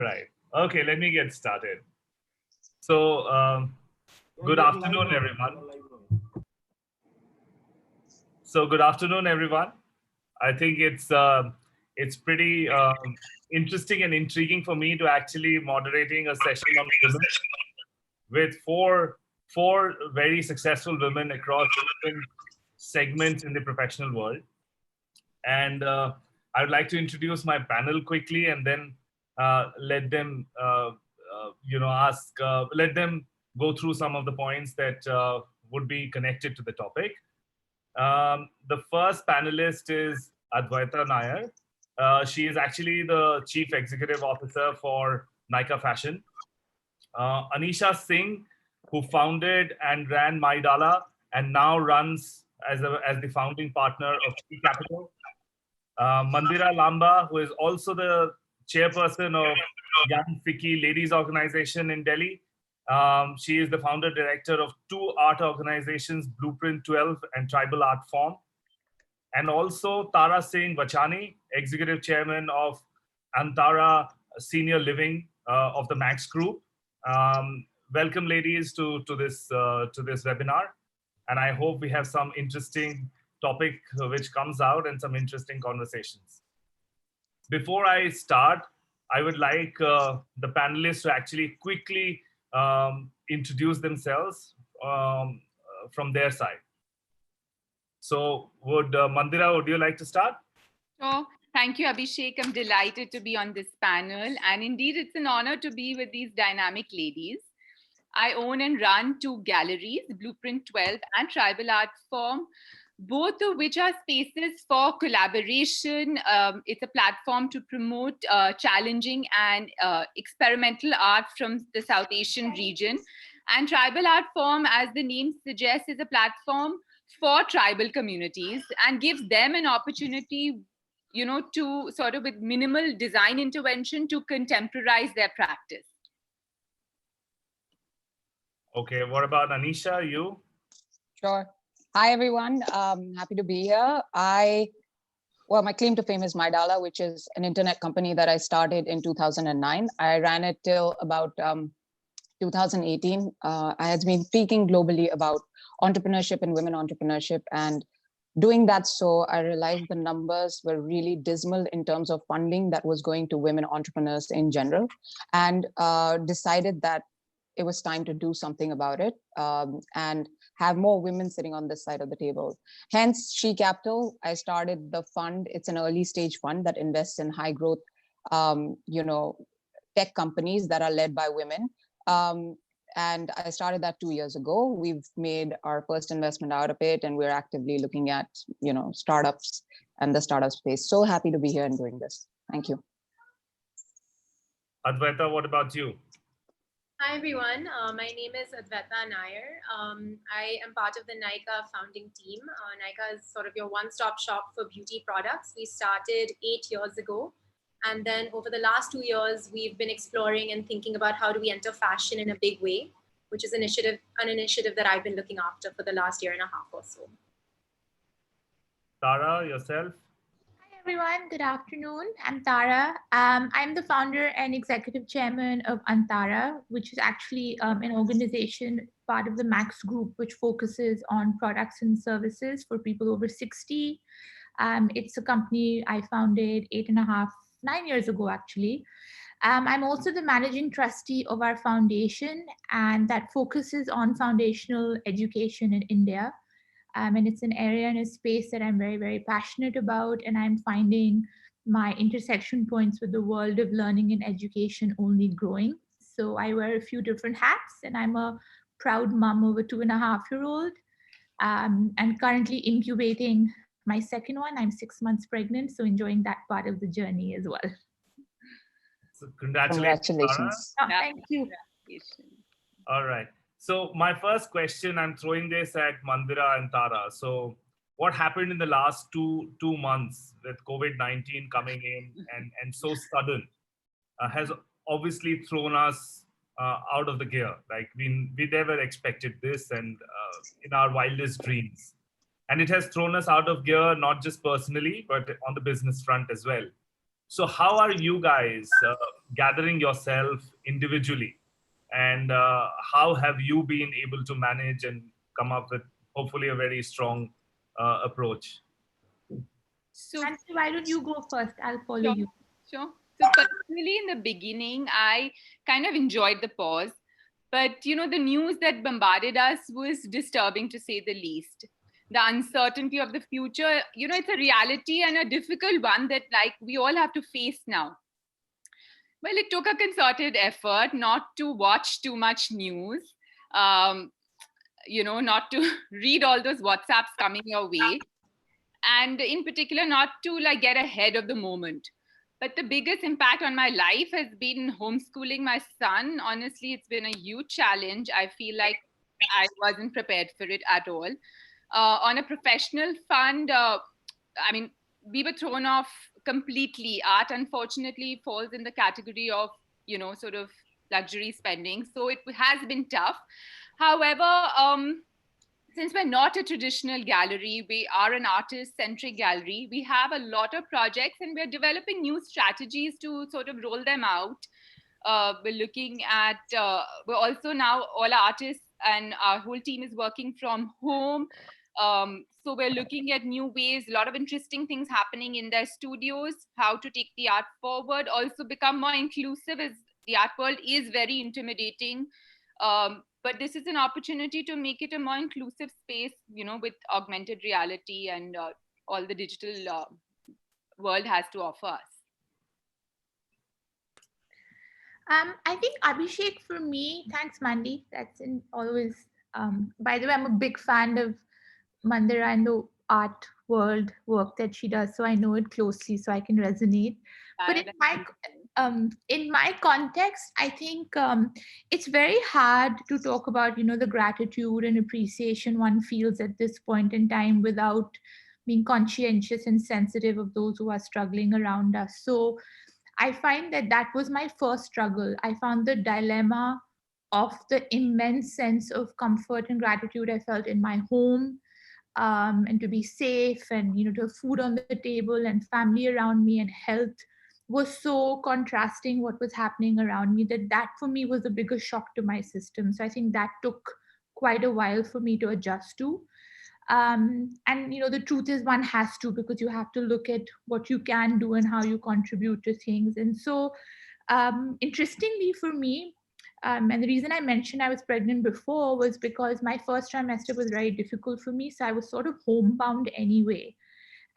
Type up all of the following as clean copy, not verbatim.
Right. Okay, let me get started. So, good afternoon, everyone. Good afternoon, everyone. I think it's pretty interesting and intriguing for me to actually moderating a session on women with four very successful women across different segments in the professional world. And I would like to introduce my panel quickly, and then let them, let them go through some of the points that would be connected to the topic. The first panelist is Advaita Nair. She is actually the Chief Executive Officer for Nykaa Fashion. Anisha Singh, who founded and ran Maidala and now runs as the founding partner of T Capital. Mandira Lamba, who is also the chairperson of Young Fiki Ladies Organization in Delhi. She is the founder director of two art organizations, Blueprint 12 and Tribal Art Form. And also Tara Singh Vachani, executive chairman of Antara Senior Living of the Max Group. Welcome, ladies, to this webinar, and I hope we have some interesting topic which comes out and some interesting conversations. Before I start, I would like the panelists to actually quickly introduce themselves from their side. So Mandira, would you like to start? Sure. Thank you, Abhishek. I'm delighted to be on this panel. And indeed, it's an honor to be with these dynamic ladies. I own and run two galleries, Blueprint 12 and Tribal Art Form, both of which are spaces for collaboration. It's a platform to promote challenging and experimental art from the South Asian region. And Tribal Art Form, as the name suggests, is a platform for tribal communities and gives them an opportunity, to sort of with minimal design intervention to contemporize their practice. Okay, what about Anisha, you? Sure. Hi, everyone. Happy to be here. My claim to fame is Maidala, which is an internet company that I started in 2009. I ran it till about 2018. I had been speaking globally about entrepreneurship and women entrepreneurship, and doing that, so I realized the numbers were really dismal in terms of funding that was going to women entrepreneurs in general, and decided that it was time to do something about it and have more women sitting on this side of the table. Hence, She Capital. I started the fund. It's an early stage fund that invests in high growth, tech companies that are led by women. And I started that 2 years ago. We've made our first investment out of it, and we're actively looking at, startups and the startup space. So happy to be here and doing this. Thank you. Advaita, what about you? Hi, everyone. My name is Advaita Nair. I am part of the Nykaa founding team. Nykaa is sort of your one-stop shop for beauty products. We started 8 years ago. And then over the last 2 years, we've been exploring and thinking about how do we enter fashion in a big way, which is an initiative that I've been looking after for the last year and a half or so. Tara, yourself? Hi, everyone. Good afternoon. I'm Tara. I'm the founder and executive chairman of Antara, which is actually an organization part of the Max Group, which focuses on products and services for people over 60. It's a company I founded 9 years ago, actually. I'm also the managing trustee of our foundation, and that focuses on foundational education in India. And it's an area and a space that I'm very, very passionate about, and I'm finding my intersection points with the world of learning and education only growing. So I wear a few different hats, and I'm a proud mom of a 2.5-year-old, and currently incubating my second one. I'm 6 months pregnant, so enjoying that part of the journey as well. So congratulations. Oh, thank you. All right. So my first question, I'm throwing this at Mandira and Tara. So what happened in the last two months with COVID-19 coming in and so sudden has obviously thrown us out of the gear. Like we never expected this, and in our wildest dreams. And it has thrown us out of gear, not just personally, but on the business front as well. So how are you guys gathering yourself individually, and how have you been able to manage and come up with hopefully a very strong approach? So, Nancy, why don't you go first? I'll follow sure, you. sure. So personally, in the beginning, I kind of enjoyed the pause, but the news that bombarded us was disturbing to say the least. The uncertainty of the future, it's a reality and a difficult one that like we all have to face now. Well, it took a concerted effort not to watch too much news, um, not to read all those WhatsApps coming your way, and in particular, not to like get ahead of the moment. But the biggest impact on my life has been homeschooling my son. Honestly, it's been a huge challenge. I feel like I wasn't prepared for it at all. On a professional fund, I mean, we were thrown off completely. Art, unfortunately, falls in the category of, sort of luxury spending. So it has been tough. However, since we're not a traditional gallery, we are an artist-centric gallery. We have a lot of projects and we're developing new strategies to sort of roll them out. We're looking at, we're also now all artists and our whole team is working from home. So we're looking at new ways, a lot of interesting things happening in their studios, how to take the art forward, also become more inclusive as the art world is very intimidating. But this is an opportunity to make it a more inclusive space, with augmented reality and all the digital world has to offer us. I think Abhishek, for me, thanks, Mandy. That's always. By the way, I'm a big fan of Mandira and the art world work that she does, so I know it closely, so I can resonate. But in my context, I think it's very hard to talk about the gratitude and appreciation one feels at this point in time without being conscientious and sensitive of those who are struggling around us. So I find that was my first struggle. I found the dilemma of the immense sense of comfort and gratitude I felt in my home, and to be safe, and to have food on the table and family around me and health was so contrasting what was happening around me that for me was the biggest shock to my system. So I think that took quite a while for me to adjust to. And the truth is one has to, because you have to look at what you can do and how you contribute to things. And so interestingly for me, and the reason I mentioned I was pregnant before was because my first trimester was very difficult for me. So I was sort of homebound anyway.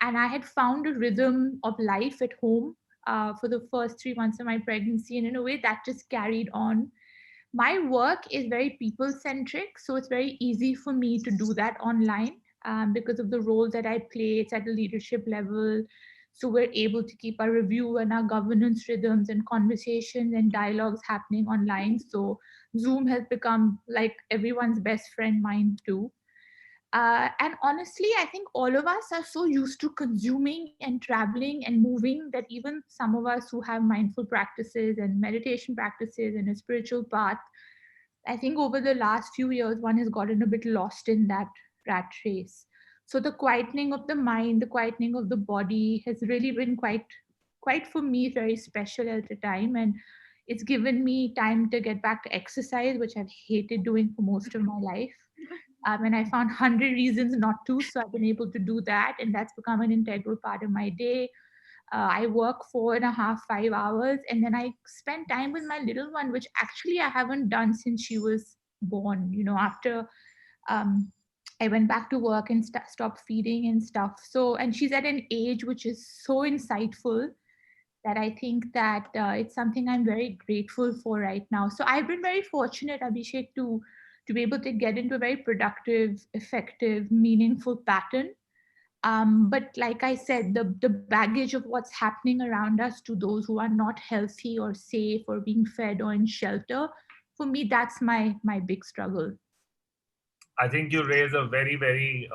And I had found a rhythm of life at home for the first 3 months of my pregnancy. And in a way, that just carried on. My work is very people centric. So it's very easy for me to do that online because of the role that I play. It's at a leadership level. So we're able to keep our review and our governance rhythms and conversations and dialogues happening online. So Zoom has become like everyone's best friend, mine too. And honestly, I think all of us are so used to consuming and traveling and moving that even some of us who have mindful practices and meditation practices and a spiritual path, I think over the last few years, one has gotten a bit lost in that rat race. So the quietening of the mind, the quietening of the body has really been quite for me, very special at the time. And it's given me time to get back to exercise, which I've hated doing for most of my life. And I found 100 reasons not to. So I've been able to do that. And that's become an integral part of my day. I work 4.5, 5 hours, and then I spend time with my little one, which actually I haven't done since she was born. After I went back to work and stopped feeding and stuff. So, and she's at an age which is so insightful that I think that it's something I'm very grateful for right now. So I've been very fortunate, Abhishek, to be able to get into a very productive, effective, meaningful pattern. But like I said, the baggage of what's happening around us to those who are not healthy or safe or being fed or in shelter, for me, that's my big struggle. I think you raise a very, very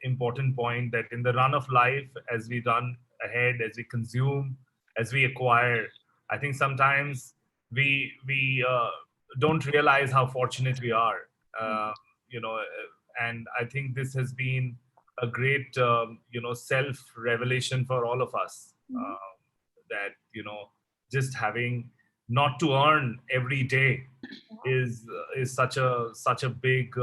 important point that in the run of life, as we run ahead, as we consume, as we acquire, I think sometimes we don't realize how fortunate we are. You know, and I think this has been a great self revelation for all of us. That just having not to earn every day is such a big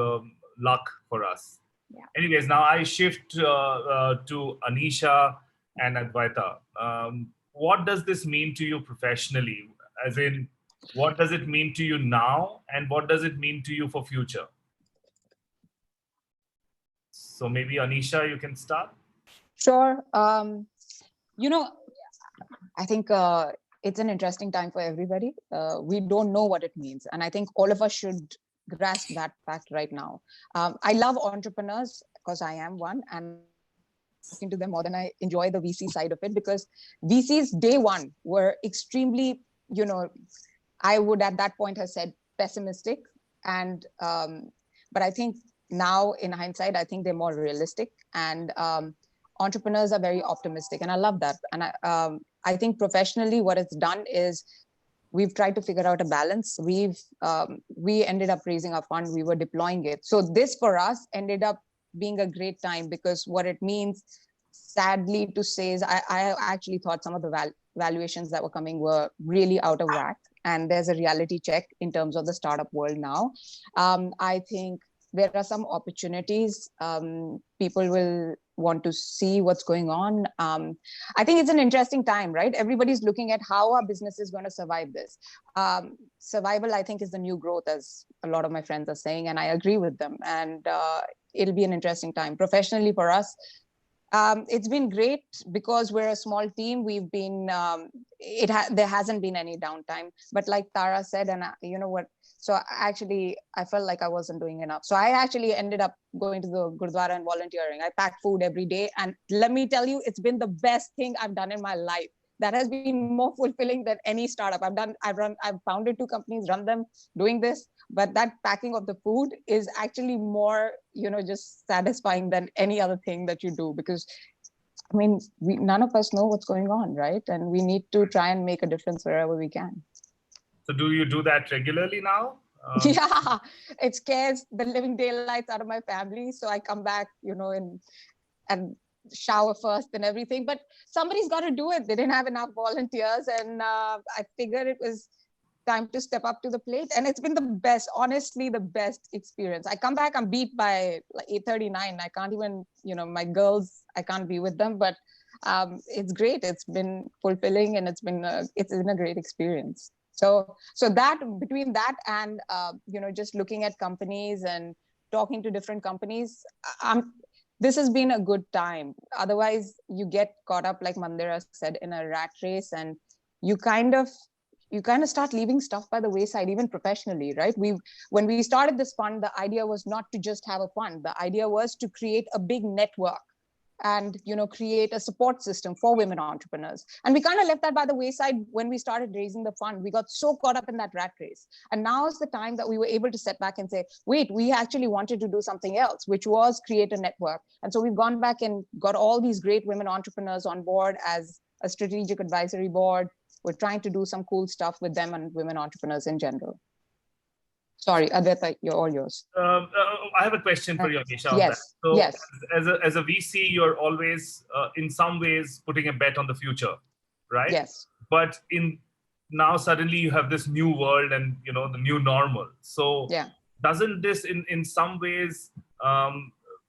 luck for us. Yeah. Anyways, now I shift to Anisha and Advaita. What does this mean to you professionally? As in, what does it mean to you now, and what does it mean to you for future? So maybe Anisha, you can start. Sure. You know, I think it's an interesting time for everybody. We don't know what it means. And I think all of us should grasp that fact right now. I love entrepreneurs because I am one, and I love talking to them more than I enjoy the VC side of it, because VCs day one were extremely, I would at that point have said pessimistic. And, but I think now in hindsight, I think they're more realistic, and entrepreneurs are very optimistic, and I love that. And I think professionally what it's done is we've tried to figure out a balance. We ended up raising our fund, we were deploying it. So this for us ended up being a great time, because what it means, sadly to say, is I actually thought some of the valuations that were coming were really out of whack. And there's a reality check in terms of the startup world now. I think there are some opportunities. People will want to see what's going on. I think it's an interesting time, right? Everybody's looking at how our business is going to survive this. Survival, I think, is the new growth, as a lot of my friends are saying, and I agree with them. And it'll be an interesting time. Professionally for us, it's been great because we're a small team. We've been, there hasn't been any downtime. But like Tara said, and you know what, so actually, I felt like I wasn't doing enough. So I actually ended up going to the Gurdwara and volunteering. I packed food every day. And let me tell you, it's been the best thing I've done in my life. That has been more fulfilling than any startup. I've founded 2 companies, run them, doing this. But that packing of the food is actually more, just satisfying than any other thing that you do. Because, I mean, none of us know what's going on, right? And we need to try and make a difference wherever we can. So do you do that regularly now? Yeah, it scares the living daylights out of my family. So I come back, and shower first and everything. But somebody's got to do it. They didn't have enough volunteers. And I figured it was time to step up to the plate. And it's been the best, honestly, the best experience. I come back, I'm beat by like 8:39. I can't even, my girls, I can't be with them. But it's great. It's been fulfilling, and it's been a great experience. So that, between that and just looking at companies and talking to different companies, this has been a good time. Otherwise, you get caught up, like Mandira said, in a rat race, and you kind of start leaving stuff by the wayside, even professionally, right? When we started this fund, the idea was not to just have a fund. The idea was to create a big network and create a support system for women entrepreneurs. And we kind of left that by the wayside when we started raising the fund. We got so caught up in that rat race. And now is the time that we were able to step back and say, wait, we actually wanted to do something else, which was create a network. And so we've gone back and got all these great women entrepreneurs on board as a strategic advisory board. We're trying to do some cool stuff with them and women entrepreneurs in general. Sorry, Advaita, you're all yours. I have a question for you, Anisha. Yes. So yes. As a VC, you're always, in some ways, putting a bet on the future, right? Yes. But now suddenly you have this new world and the new normal. So yeah. Doesn't this in some ways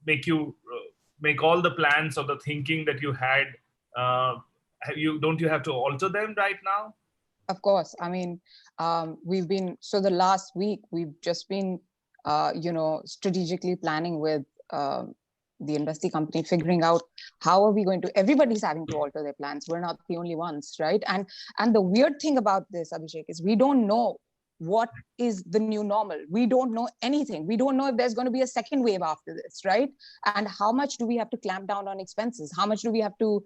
make you make all the plans or the thinking that you had? Don't you have to alter them right now? Of course. I mean, the last week, we've just been, strategically planning with the investee company, figuring out how are we going to, everybody's having to alter their plans. We're not the only ones, right? And the weird thing about this, Abhishek, is we don't know what is the new normal. We don't know anything. We don't know if there's going to be a second wave after this, right? And how much do we have to clamp down on expenses? How much do we have to,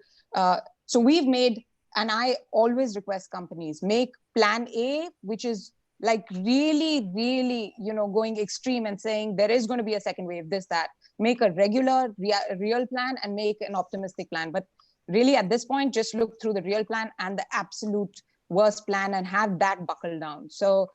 so we've made, and I always request companies, make plan A, which is like really, really, going extreme and saying there is going to be a second wave, this, that. Make a regular, real plan and make an optimistic plan. But really at this point, just look through the real plan and the absolute worst plan and have that buckle down. So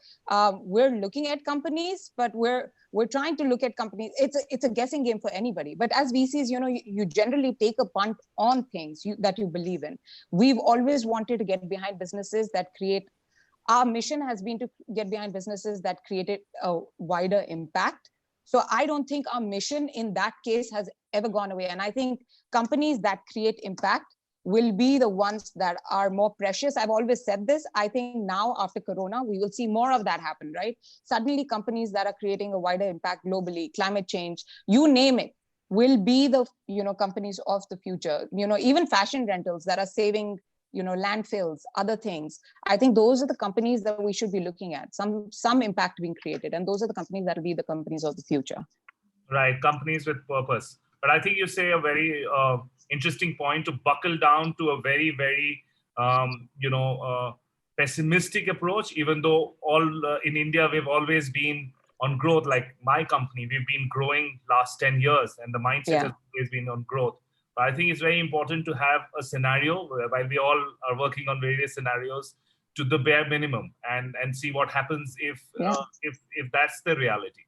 we're looking at companies, but we're trying to look at companies. It's a guessing game for anybody. But as VCs, you generally take a punt on things that you believe in. We've always wanted to get behind businesses that create our mission has been to get behind businesses that created a wider impact. So I don't think our mission in that case has ever gone away. And I think companies that create impact will be the ones that are more precious. I've always said this. I think now after Corona, we will see more of that happen, right? Suddenly companies that are creating a wider impact globally, climate change, you name it, will be the companies of the future. Even fashion rentals that are saving landfills, other things. I think those are the companies that we should be looking at, some impact being created, and those are the companies that will be the companies of the future. Right, companies with purpose. But I think you say a very interesting point to buckle down to a very, very pessimistic approach, even though in India we've always been on growth. Like my company, we've been growing last 10 years and the mindset has always been on growth. But I think it's very important to have a scenario while we all are working on various scenarios to the bare minimum and see what happens if that's the reality.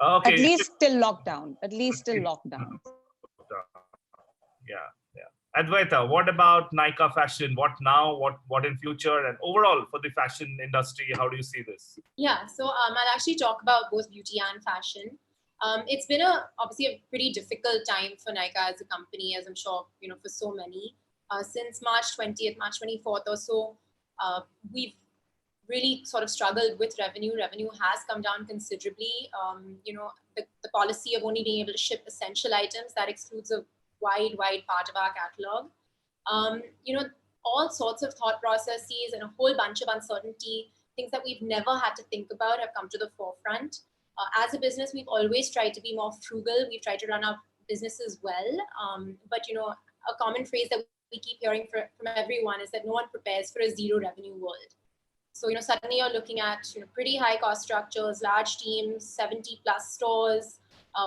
Okay. At least till lockdown. Yeah. Advaita, what about Nykaa Fashion? What now? What in future? And overall for the fashion industry, how do you see this? Yeah, so I'll actually talk about both beauty and fashion. It's been obviously a pretty difficult time for Nykaa as a company, as I'm sure for so many. Since March 20th, March 24th or so, we've really sort of struggled with revenue. Revenue has come down considerably. The policy of only being able to ship essential items, that excludes a wide part of our catalog. All sorts of thought processes and a whole bunch of uncertainty, things that we've never had to think about have come to the forefront. As a business, we've always tried to be more frugal. We've tried to run our businesses well. But a common phrase that we keep hearing from everyone is that no one prepares for a zero revenue world. So, suddenly you're looking at pretty high cost structures, large teams, 70 plus stores,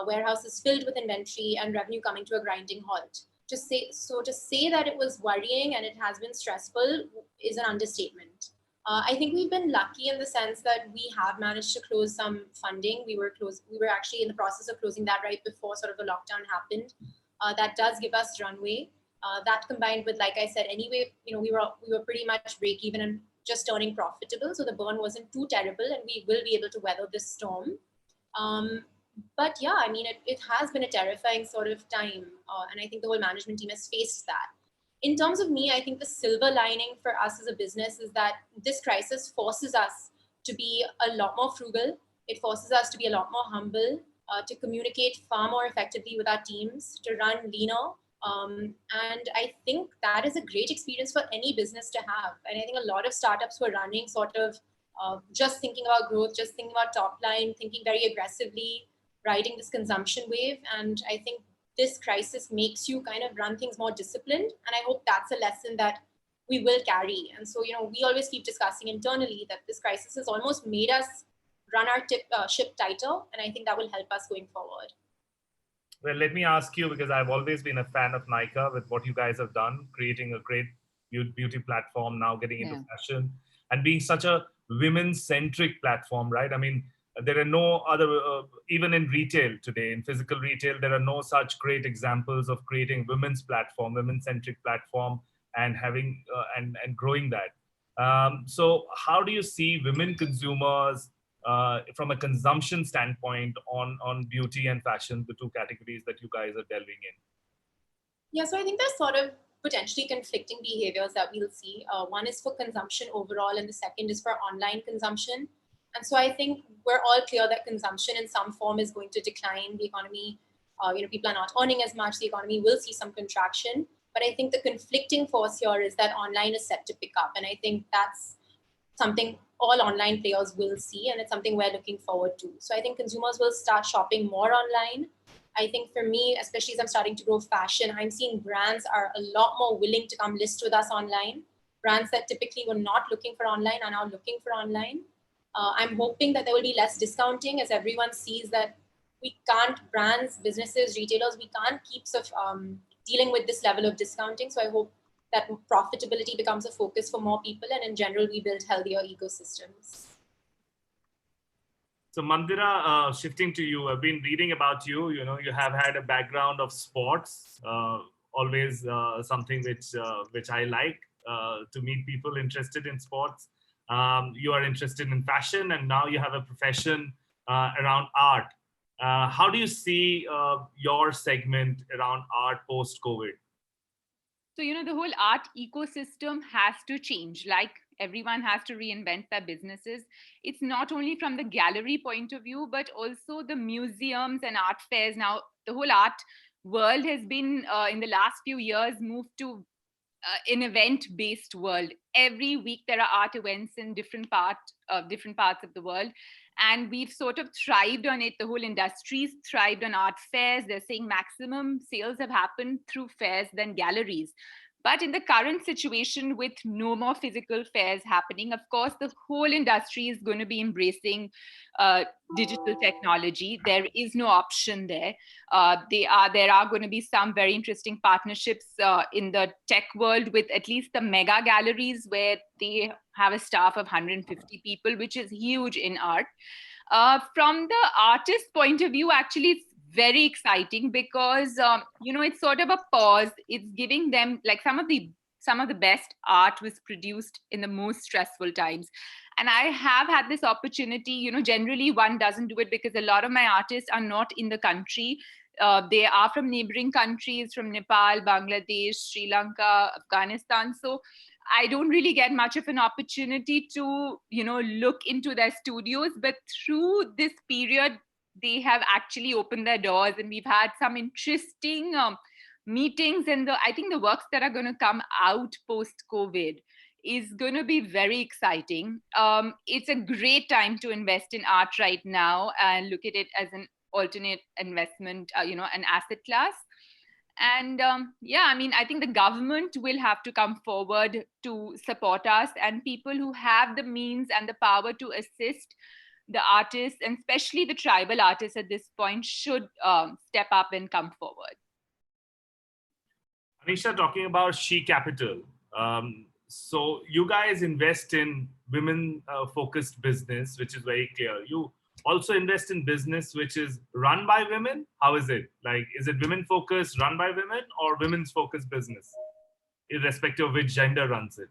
warehouses filled with inventory, and revenue coming to a grinding halt. To say that it was worrying and it has been stressful is an understatement. I think we've been lucky in the sense that we have managed to close some funding. We were actually in the process of closing that right before sort of the lockdown happened. That does give us runway. That combined with, like I said, anyway, we were pretty much break even and just turning profitable. So the burn wasn't too terrible and we will be able to weather this storm. But yeah, I mean, it has been a terrifying sort of time. And I think the whole management team has faced that. In terms of me, I think the silver lining for us as a business is that this crisis forces us to be a lot more frugal. It forces us to be a lot more humble, to communicate far more effectively with our teams, to run leaner. And I think that is a great experience for any business to have. And I think a lot of startups were running sort of just thinking about growth, just thinking about top line, thinking very aggressively, riding this consumption wave. And I think this crisis makes you kind of run things more disciplined. And I hope that's a lesson that we will carry. And so, we always keep discussing internally that this crisis has almost made us run our ship tighter. And I think that will help us going forward. Well, let me ask you, because I've always been a fan of Nykaa with what you guys have done, creating a great beauty platform, now getting into fashion and being such a women-centric platform, right? I mean, there are no other, even in retail today, in physical retail, there are no such great examples of creating women's platform, women-centric platform, and having and growing that. So, how do you see women consumers from a consumption standpoint on beauty and fashion, the two categories that you guys are delving in? Yeah, so I think there's sort of potentially conflicting behaviors that we'll see. One is for consumption overall, and the second is for online consumption. And so I think we're all clear that consumption in some form is going to decline. The economy, people are not earning as much. The economy will see some contraction. But I think the conflicting force here is that online is set to pick up. And I think that's something all online players will see. And it's something we're looking forward to. So I think consumers will start shopping more online. I think for me, especially as I'm starting to grow fashion, I'm seeing brands are a lot more willing to come list with us online. Brands that typically were not looking for online are now looking for online. I'm hoping that there will be less discounting as everyone sees that we can't, brands, businesses, retailers, we can't keep dealing with this level of discounting. So I hope that profitability becomes a focus for more people, and in general, we build healthier ecosystems. So Mandira, shifting to you, I've been reading about you. You have had a background of sports, always something which I like to meet people interested in sports. You are interested in fashion, and now you have a profession around art. How do you see your segment around art post-COVID? So, the whole art ecosystem has to change. Like everyone has to reinvent their businesses. It's not only from the gallery point of view, but also the museums and art fairs. Now, the whole art world has been, in the last few years, moved to an event-based world. Every week there are art events in different parts of the world, and we've sort of thrived on it. The whole industry's thrived on art fairs. They're saying maximum sales have happened through fairs than galleries. But in the current situation, with no more physical fairs happening, of course, the whole industry is going to be embracing digital technology. There is no option there. There are going to be some very interesting partnerships in the tech world with at least the mega galleries, where they have a staff of 150 people, which is huge in art. From the artist point of view, actually, it's very exciting because it's sort of a pause. It's giving them, like, some of the best art was produced in the most stressful times. And I have had this opportunity. Generally one doesn't do it because a lot of my artists are not in the country. They are from neighboring countries, from Nepal, Bangladesh, Sri Lanka, Afghanistan. So I don't really get much of an opportunity to look into their studios. But through this period, they have actually opened their doors, and we've had some interesting meetings. And I think the works that are going to come out post-COVID is going to be very exciting. It's a great time to invest in art right now and look at it as an alternate investment, an asset class. And I think the government will have to come forward to support us, and people who have the means and the power to assist the artists, and especially the tribal artists at this point, should step up and come forward. Anisha, talking about She Capital. So you guys invest in women-focused business, which is very clear. You also invest in business which is run by women. How is it? Like, is it women-focused, run by women, or women's focused business, irrespective of which gender runs it?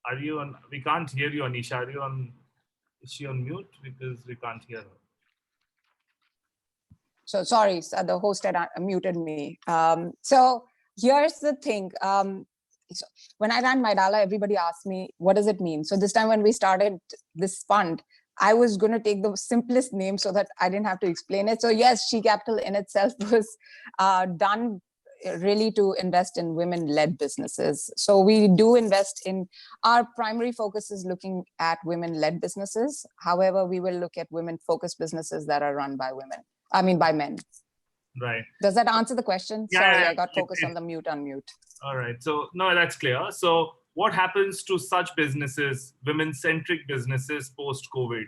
Are you on? We can't hear you, Anisha. Are you on? Is she on mute? Because we can't hear her. So sorry, the host had muted me. So here's the thing. So when I ran Maidala, everybody asked me, what does it mean? So this time when we started this fund, I was going to take the simplest name so that I didn't have to explain it. So yes, She Capital in itself was done really to invest in women-led businesses. So we do invest in, our primary focus is looking at women-led businesses. However, we will look at women-focused businesses that are run by women. I mean, by men. Right. Does that answer the question? Yeah, Sorry, I got focused on the mute, unmute. All right. So no, that's clear. So what happens to such businesses, women-centric businesses, post-COVID?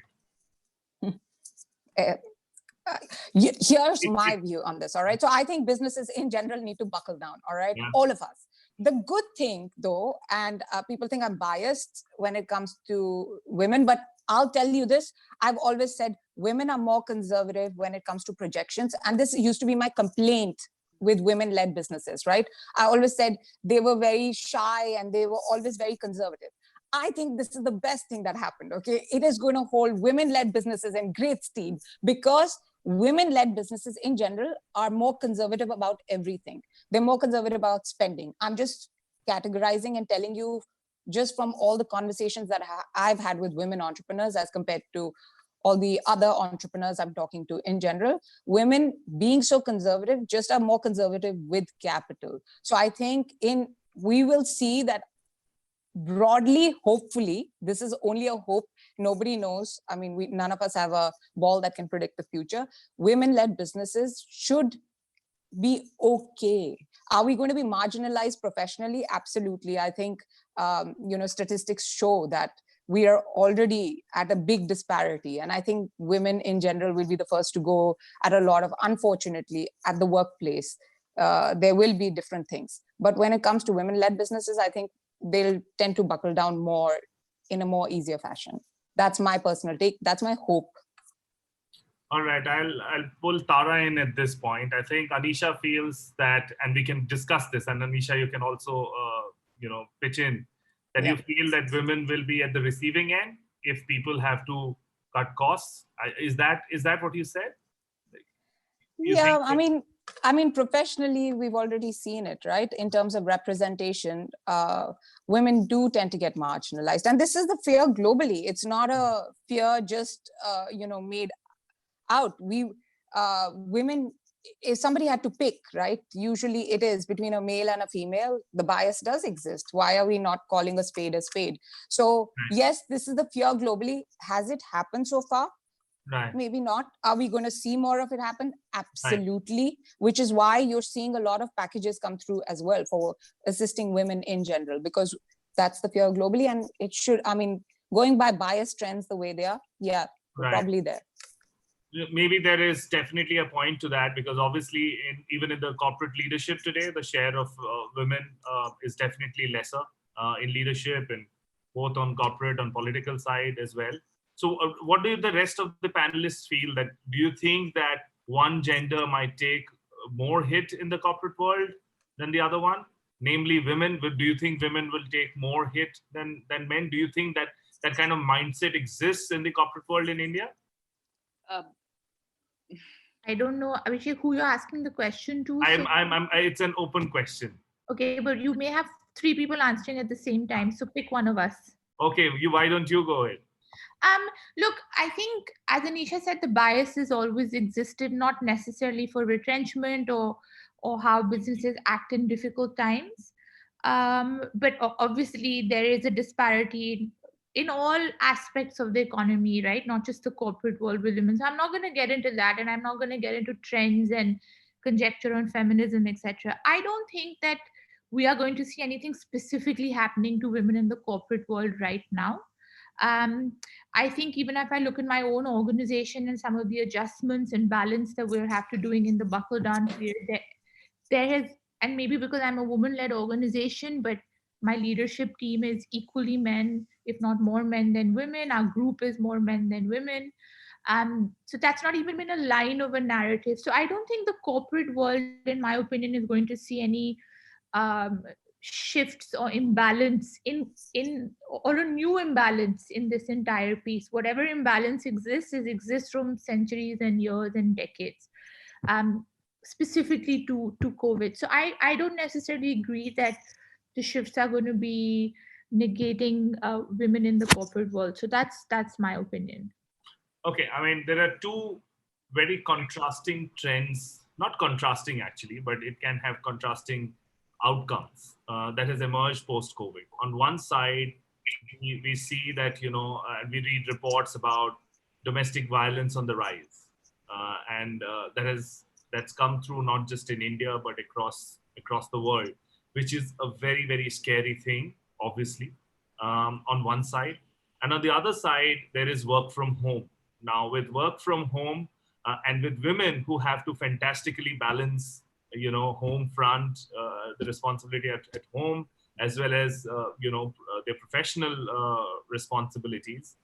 Here's my view on this. All right. So I think businesses in general need to buckle down. All right. Yeah. All of us. The good thing, though, and people think I'm biased when it comes to women, but I'll tell you this. I've always said women are more conservative when it comes to projections. And this used to be my complaint with women-led businesses, right? I always said they were very shy and they were always very conservative. I think this is the best thing that happened, okay? It is going to hold women-led businesses in great steam, because women-led businesses in general are more conservative about everything. They're more conservative about spending. I'm just categorizing and telling you just from all the conversations that I've had with women entrepreneurs as compared to all the other entrepreneurs I'm talking to in general. Women being so conservative just are more conservative with capital. So I think we will see that broadly, hopefully, this is only a hope. Nobody knows. I mean, none of us have a ball that can predict the future. Women-led businesses should be okay. Are we going to be marginalized professionally? Absolutely. I think, statistics show that we are already at a big disparity. And I think women in general will be the first to go at a lot of, unfortunately, at the workplace. There will be different things. But when it comes to women-led businesses, I think they'll tend to buckle down more in a more easier fashion. That's my personal take. That's my hope. All right, I'll pull Tara in at this point. I think Anisha feels that, and we can discuss this. And Anisha, you can also, pitch in that you Yeah. feel that women will be at the receiving end if people have to cut costs. Is that what you said? You Yeah, think? I mean, professionally, we've already seen it, right? In terms of representation, women do tend to get marginalized, and this is the fear globally. It's not a fear just, made out. Women, if somebody had to pick, right? Usually, it is between a male and a female. The bias does exist. Why are we not calling a spade a spade? So, yes, this is the fear globally. Has it happened so far? Right. Maybe not. Are we going to see more of it happen? Right. Absolutely. Which is why you're seeing a lot of packages come through as well for assisting women in general, because that's the fear globally. And it should, I mean, going by bias trends the way they are, yeah, we're Right. probably there. Maybe there is definitely a point to that, because obviously even in the corporate leadership today, the share of women is definitely lesser in leadership, and both on corporate and political side as well. So what do the rest of the panelists feel? That do you think that one gender might take more hit in the corporate world than the other one, namely women? Do you think women will take more hit than men? Do you think that that kind of mindset exists in the corporate world in India? I don't know, Abhishek, who you're asking the question to. It's an open question. Okay, but you may have three people answering at the same time, so pick one of us. Okay, why don't you go ahead? Look, I think, as Anisha said, the bias has always existed, not necessarily for retrenchment or how businesses act in difficult times. But obviously, there is a disparity in all aspects of the economy, right? Not just the corporate world with women. So I'm not going to get into that, and I'm not going to get into trends and conjecture on feminism, etc. I don't think that we are going to see anything specifically happening to women in the corporate world right now. I think even if I look at my own organization and some of the adjustments and balance that we'll have to doing in the buckle down period, there has, and maybe because I'm a woman-led organization, but my leadership team is equally men, if not more men than women. Our group is more men than women. So that's not even been a line of a narrative. So I don't think the corporate world, in my opinion, is going to see any um, shifts or imbalance in or a new imbalance in this entire piece. Whatever imbalance exists from centuries and years and decades, specifically to COVID. So I don't necessarily agree that the shifts are going to be negating women in the corporate world. So that's my opinion. Okay, I mean, there are two very contrasting trends, not contrasting actually, but it can have contrasting outcomes that has emerged post-COVID. On one side, we see that, we read reports about domestic violence on the rise. And that's come through not just in India, but across the world, which is a very, very scary thing, obviously, on one side. And on the other side, there is work from home. Now, with work from home and with women who have to fantastically balance, home front, the responsibility at home, as well as, their professional responsibilities,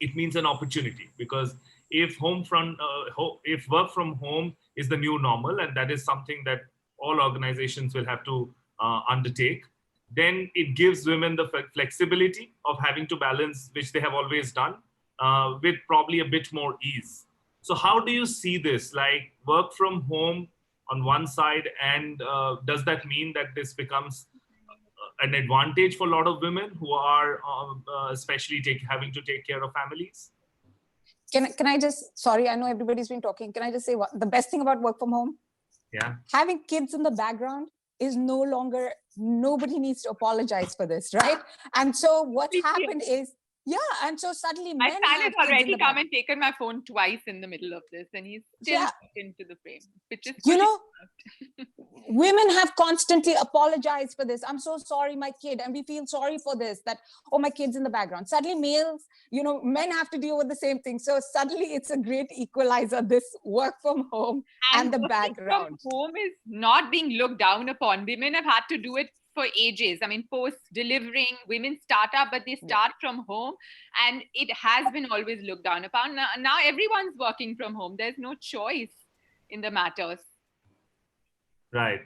it means an opportunity. Because if if work from home is the new normal, and that is something that all organizations will have to undertake, then it gives women the flexibility of having to balance, which they have always done, with probably a bit more ease. So how do you see this, like work from home on one side, and does that mean that this becomes an advantage for a lot of women who are especially having to take care of families? Can I just, sorry, I know everybody's been talking. Can I just say what the best thing about work from home? Yeah. Having kids in the background is no longer, nobody needs to apologize for this, right? And so what's happened is, yeah, and so suddenly men My have son has kids in already the come back. and taken my phone twice in the middle of this, and he's still into the frame, which is women have constantly apologized for this. I'm so sorry, my kid, and we feel sorry for this, that, oh, my kid's in the background. Suddenly males, men have to deal with the same thing. So suddenly it's a great equalizer, this work from home and the background. From home is not being looked down upon. Women have had to do it for ages. I mean, post delivering, women start up, but they start from home, and it has been always looked down upon. Now everyone's working from home. There's no choice in the matters. Right.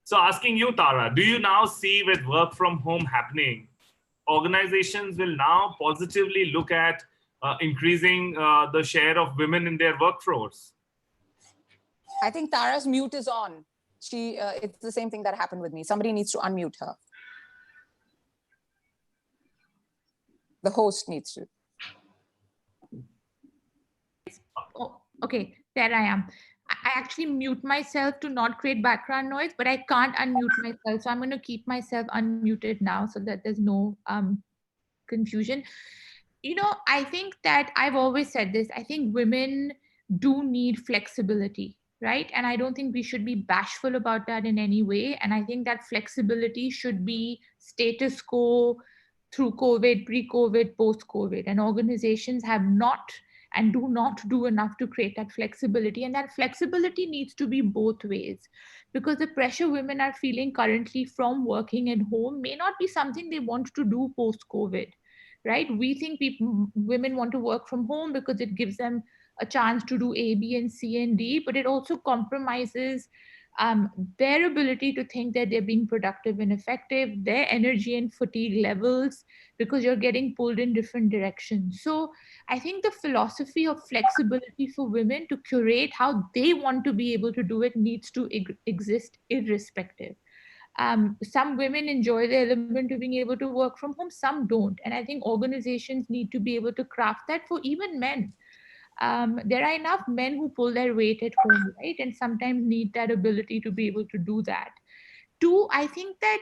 So asking you, Tara, do you now see with work from home happening, organizations will now positively look at increasing the share of women in their workforce? I think Tara's mute is on. It's the same thing that happened with me. Somebody needs to unmute her. The host needs to. Oh, okay, there I am. I actually mute myself to not create background noise, but I can't unmute myself. So I'm going to keep myself unmuted now so that there's no confusion. You know, I think that I've always said this. I think women do need flexibility, right? And I don't think we should be bashful about that in any way. And I think that flexibility should be status quo through COVID, pre-COVID, post-COVID. And organizations have not and do not do enough to create that flexibility. And that flexibility needs to be both ways, because the pressure women are feeling currently from working at home may not be something they want to do post-COVID, right? We think women want to work from home because it gives them a chance to do A, B, and C and D, but it also compromises their ability to think that they're being productive and effective, their energy and fatigue levels, because you're getting pulled in different directions. So I think the philosophy of flexibility for women to curate how they want to be able to do it needs to exist irrespective. Some women enjoy the element of being able to work from home, some don't. And I think organizations need to be able to craft that for even men. There are enough men who pull their weight at home, right? And sometimes need that ability to be able to do that. Two, I think that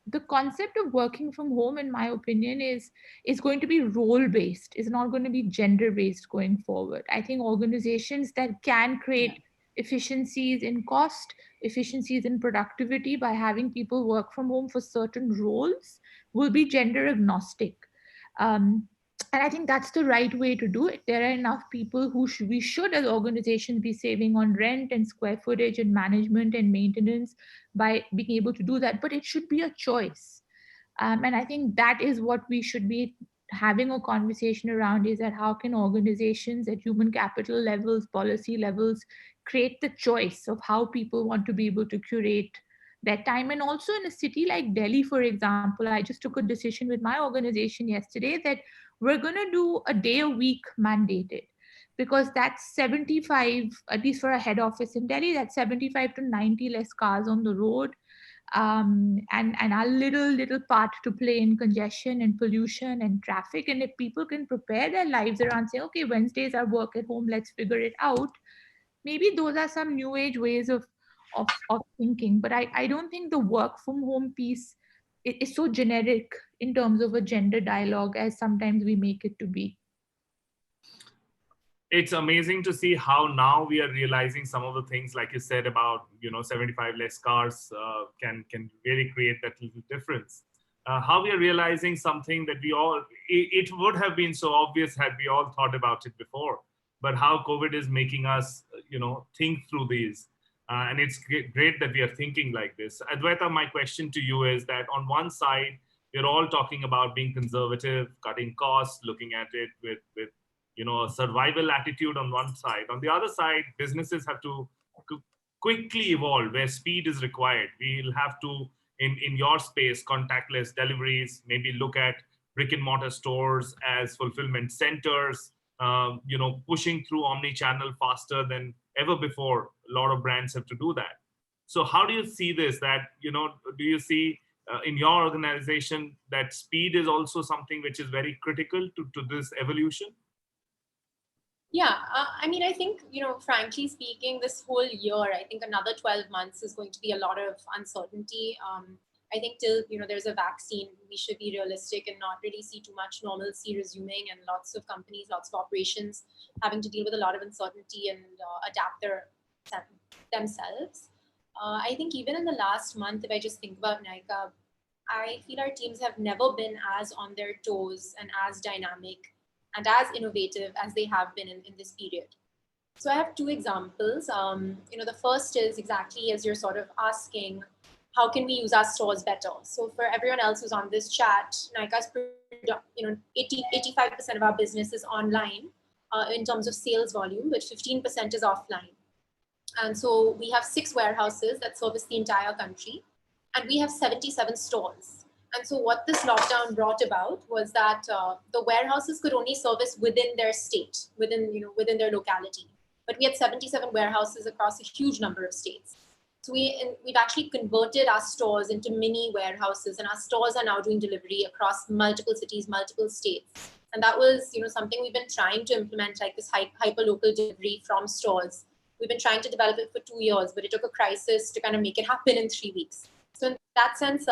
the concept of working from home, in my opinion, is going to be role based. Is not going to be gender based going forward. I think organizations that can create efficiencies in cost, efficiencies in productivity by having people work from home for certain roles will be gender agnostic. And I think that's the right way to do it. There are enough people who we should, as organizations, be saving on rent and square footage and management and maintenance by being able to do that. But it should be a choice. And I think that is what we should be having a conversation around, is that how can organizations at human capital levels, policy levels, create the choice of how people want to be able to curate that time. And also in a city like Delhi, for example, I just took a decision with my organization yesterday that we're going to do a day a week mandated, because that's 75, at least for a head office in Delhi, that's 75 to 90 less cars on the road, and our little part to play in congestion and pollution and traffic. And if people can prepare their lives around saying, okay, Wednesdays are work at home, let's figure it out, maybe those are some new age ways of thinking. But I don't think the work from home piece is so generic in terms of a gender dialogue as sometimes we make it to be. It's amazing to see how now we are realizing some of the things, like you said, about 75 less cars can really create that little difference. How we are realizing something that it would have been so obvious had we all thought about it before, but how COVID is making us think through these. And it's great that we are thinking like this. Advaita, my question to you is that on one side, we're all talking about being conservative, cutting costs, looking at it with a survival attitude on one side. On the other side, businesses have to quickly evolve where speed is required. We'll have to, in your space, contactless deliveries, maybe look at brick and mortar stores as fulfillment centers, pushing through omni-channel faster than ever before. A lot of brands have to do that. So how do you see this? That, do you see in your organization that speed is also something which is very critical to this evolution? Yeah, I think, frankly speaking, this whole year, I think another 12 months is going to be a lot of uncertainty. I think till, there's a vaccine, we should be realistic and not really see too much normalcy resuming, and lots of companies, lots of operations having to deal with a lot of uncertainty and adapt themselves. I think even in the last month, if I just think about Nykaa, I feel our teams have never been as on their toes and as dynamic and as innovative as they have been in this period. So I have two examples. The first is exactly as you're sort of asking, how can we use our stores better? So for everyone else who's on this chat, Nykaa's 85% of our business is online in terms of sales volume, but 15% is offline. And so we have 6 warehouses that service the entire country, and we have 77 stores. And so what this lockdown brought about was that the warehouses could only service within their state, within their locality. But we had 77 warehouses across a huge number of states. So we've actually converted our stores into mini warehouses, and our stores are now doing delivery across multiple cities, multiple states. And that was, something we've been trying to implement, like this hyper local delivery from stores. We've been trying to develop it for 2 years, but it took a crisis to kind of make it happen in 3 weeks. So in that sense,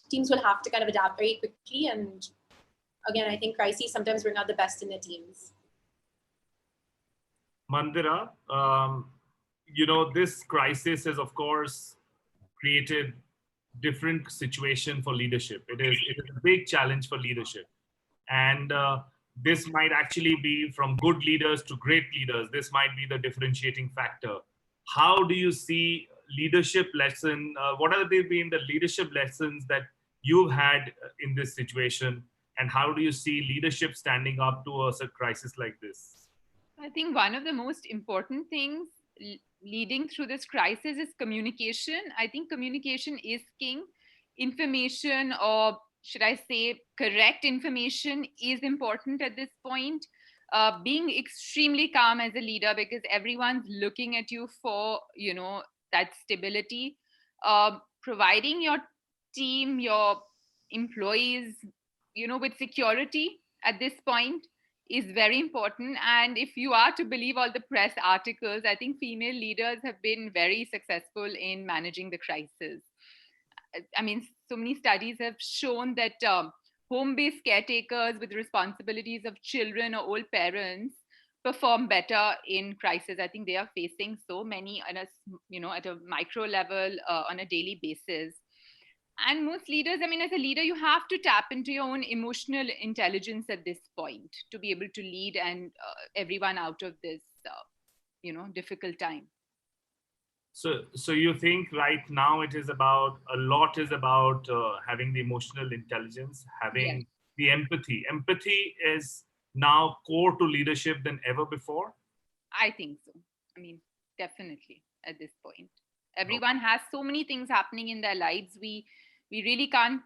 teams will have to kind of adapt very quickly. And again, I think crises sometimes bring out the best in their teams. Mandira, this crisis has, of course, created different situation for leadership. It is a big challenge for leadership. And this might actually be from good leaders to great leaders. This might be the differentiating factor. How do you see leadership lesson? What have been the leadership lessons that you've had in this situation? And how do you see leadership standing up to a crisis like this? I think one of the most important things leading through this crisis is communication. I think communication is king. Information, or should I say correct information, is important at this point. Being extremely calm as a leader, because everyone's looking at you for, that stability. Providing your team, your employees, with security at this point is very important. And if you are to believe all the press articles, I think female leaders have been very successful in managing the crisis. I mean, so many studies have shown that home-based caretakers with responsibilities of children or old parents perform better in crisis. I think they are facing so many at a micro level on a daily basis. And most leaders, as a leader, you have to tap into your own emotional intelligence at this point to be able to lead and everyone out of this, difficult time. So you think right now a lot is about having the emotional intelligence, having the empathy. Empathy is now core to leadership than ever before? I think so. Definitely at this point. Everyone has so many things happening in their lives. We really can't,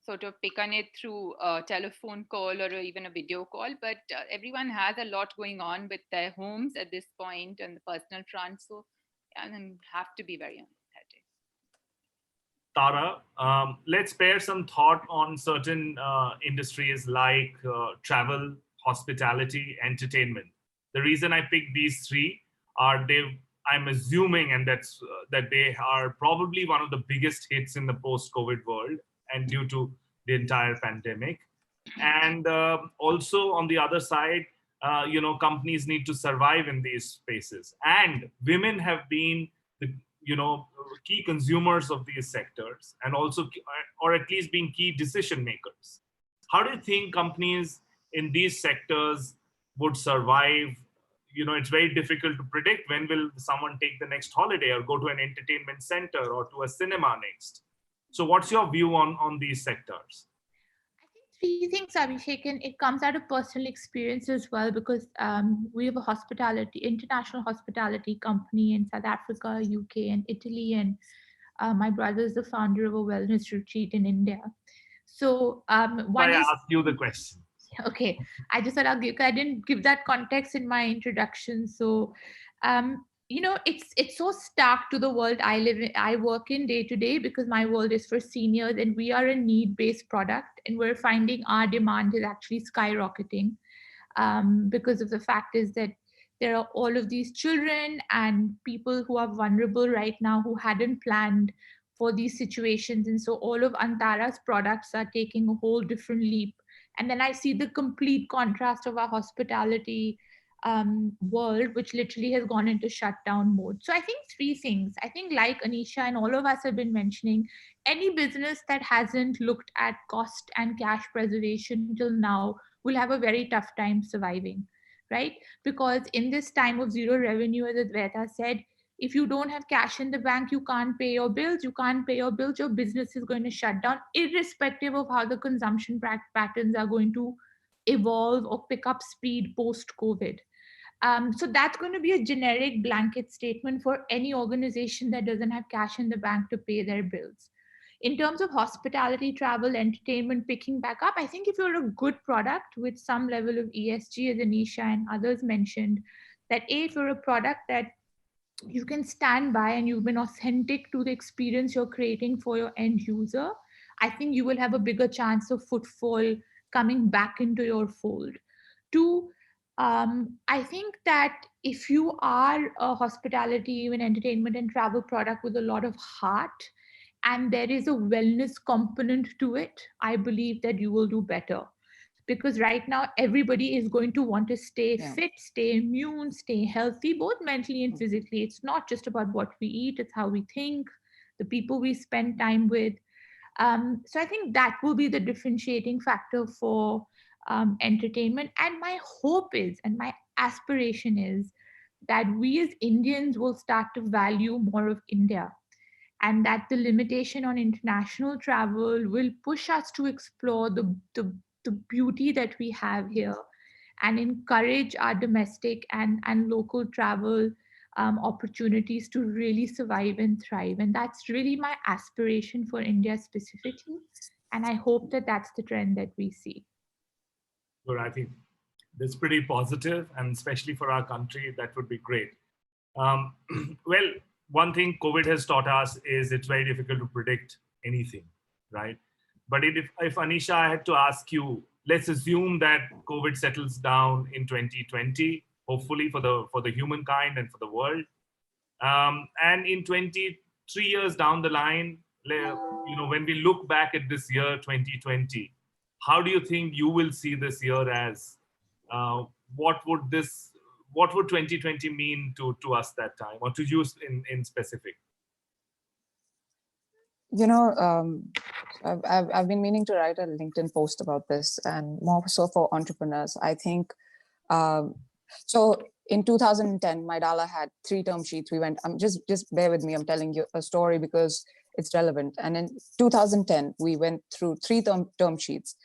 sort of pick on it through a telephone call or even a video call, but everyone has a lot going on with their homes at this point and the personal front. So and have to be very empathetic. Tara, let's spare some thought on certain industries like travel, hospitality, entertainment. The reason I picked these three are I'm assuming, and that they are probably one of the biggest hits in the post-COVID world, and due to the entire pandemic. And also on the other side, companies need to survive in these spaces, and women have been the key consumers of these sectors, and also, or at least being key decision makers. How do you think companies in these sectors would survive? It's very difficult to predict when will someone take the next holiday or go to an entertainment center or to a cinema next. So what's your view on these sectors? Three things, Abhishek, and it comes out of personal experience as well, because we have a international hospitality company in South Africa, UK, and Italy, and my brother is the founder of a wellness retreat in India. So I asked you the question. Okay, I just thought I didn't give that context in my introduction. So, it's so stark to the world I work in day to day, because my world is for seniors and we are a need-based product, and we're finding our demand is actually skyrocketing because of the fact is that there are all of these children and people who are vulnerable right now who hadn't planned for these situations. And so all of Antara's products are taking a whole different leap. And then I see the complete contrast of our hospitality world, which literally has gone into shutdown mode. So I think three things. I think, like Anisha and all of us have been mentioning, any business that hasn't looked at cost and cash preservation till now will have a very tough time surviving, right? Because in this time of zero revenue, as Advaita said, If you don't have cash in the bank, you can't pay your bills. You can't pay your bills, your business is going to shut down, irrespective of how the consumption patterns are going to evolve or pick up speed post COVID. So that's going to be a generic blanket statement for any organization that doesn't have cash in the bank to pay their bills. In terms of hospitality, travel, entertainment picking back up, I think if you're a good product with some level of ESG, as Anisha and others mentioned, that if you're a product that you can stand by and you've been authentic to the experience you're creating for your end user, I think you will have a bigger chance of footfall coming back into your fold. Two, I think that if you are a hospitality, even entertainment and travel product with a lot of heart, and there is a wellness component to it, I believe that you will do better. Because right now, everybody is going to want to stay fit, stay immune, stay healthy, both mentally and physically. It's not just about what we eat, it's how we think, the people we spend time with. So I think that will be the differentiating factor for entertainment. And my hope is, and my aspiration is, that we as Indians will start to value more of India, and that the limitation on international travel will push us to explore the beauty that we have here and encourage our domestic and local travel opportunities to really survive and thrive. And that's really my aspiration for India specifically. And I hope that that's the trend that we see. Well, I think that's pretty positive, and especially for our country, that would be great. Well, one thing COVID has taught us is it's very difficult to predict anything, right? But if Anisha, I had to ask you, let's assume that COVID settles down in 2020, hopefully for the humankind and for the world. And in 23 years down the line, when we look back at this year, 2020, how do you think you will see this year as? What would 2020 mean to us that time, or to you in specific? I've been meaning to write a LinkedIn post about this, and more so for entrepreneurs. I think so. In 2010, my Dala had 3 term sheets. We went. Just bear with me. I'm telling you a story because it's relevant. And in 2010, we went through 3 term sheets.